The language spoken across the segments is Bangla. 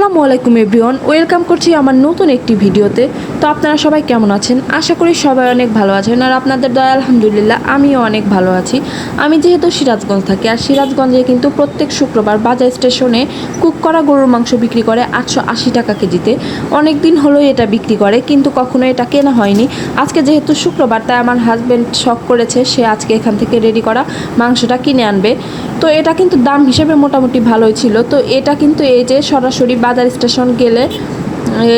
আসসালামু আলাইকুম এভরিওয়ান, ওয়েলকাম করছি আমার নতুন একটি ভিডিওতে। তো আপনারা সবাই কেমন আছেন? আশা করি সবাই অনেক ভালো আছেন, আর আপনাদের দয়া আলহামদুলিল্লাহ আমিও অনেক ভালো আছি। আমি যেহেতু সিরাজগঞ্জ থাকি, আর সিরাজগঞ্জে কিন্তু প্রত্যেক শুক্রবার বাজার স্টেশনে কুক করা গরুর মাংস বিক্রি করে 880 টাকা কেজিতে। অনেক দিন হলো এটা বিক্রি করে, কিন্তু কখনো এটা কেনা হয়নি। আজকে যেহেতু শুক্রবার, তাই আমার হাজব্যান্ড শখ করেছে সে আজকে এখান থেকে রেডি করা মাংসটা কিনে আনবে। তো এটা কিন্তু দাম হিসেবে মোটামুটি ভালোই ছিল। তো এটা কিন্তু এই যে সরাসরি বাজার স্টেশন গেলে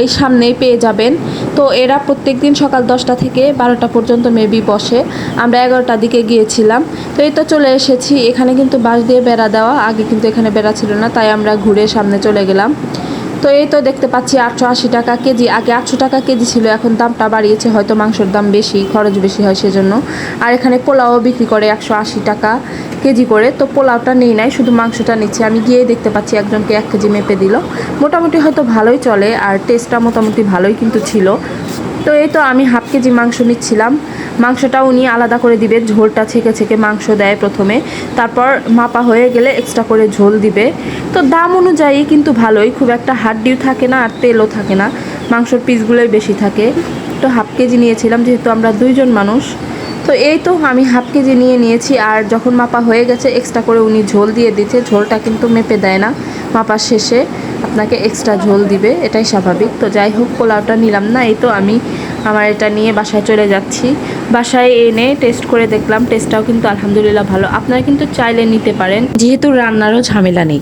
এই সামনেই পেয়ে যাবেন। তো এরা প্রত্যেক দিন সকাল 10টা থেকে 12টা পর্যন্ত মেবি বসে। আমরা 11টার দিকে গিয়েছিলাম। তো এই তো চলে এসেছি। এখানে কিন্তু বাঁশ দিয়ে বেড়া দেওয়া, আগে কিন্তু এখানে বেড়া ছিল না, তাই আমরা ঘুরে সামনে চলে গেলাম। তো এই তো দেখতে পাচ্ছি 880 টাকা কেজি, আগে 800 টাকা কেজি ছিল, এখন দামটা বাড়িয়েছে, হয়তো মাংসের দাম বেশি, খরচ বেশি হয় সেজন্য। আর এখানে পোলাও বিক্রি করে 180 টাকা কেজি করে। তো পোলাওটা নেই নাই, শুধু মাংসটা নিচ্ছে। আমি গিয়ে দেখতে পাচ্ছি একজনকে 1 কেজি মেপে দিল। মোটামুটি হয়তো ভালোই চলে, আর টেস্টটা মোটামুটি ভালোই কিন্তু ছিল। তো এই তো আমি হাফ কেজি মাংস নিচ্ছিলাম। মাংসটা উনি আলাদা করে দিবে, ঝোলটা ছেঁকে ছেঁকে মাংস দেয় প্রথমে, তারপর মাপা হয়ে গেলে এক্সট্রা করে ঝোল দিবে। তো দাম অনুযায়ী কিন্তু ভালোই, খুব একটা হাড্ডিও থাকে না আর তেলও থাকে না, মাংসর পিসগুলোই বেশি থাকে। তো হাফ কেজি নিয়েছিলাম যেহেতু আমরা 2জন মানুষ। তো এই তো আমি হাফ কেজি নিয়েছি, আর যখন মাপা হয়ে গেছে এক্সট্রা করে উনি ঝোল দিয়ে দিচ্ছে। ঝোলটা কিন্তু মেপে দেয় না, মাপার শেষে আপনাকে এক্সট্রা ঝোল দিবে, এটাই স্বাভাবিক। তো যাই হোক, পোলাওটা নিলাম না। এই তো আমি আমার এটা নিয়ে বাসায় চলে যাচ্ছি। বাসায় এনে টেস্ট করে দেখলাম, টেস্টটাও কিন্তু আলহামদুলিল্লাহ ভালো। আপনারা কিন্তু চাইলে নিতে পারেন, যেহেতু রান্নারও ঝামেলা নেই।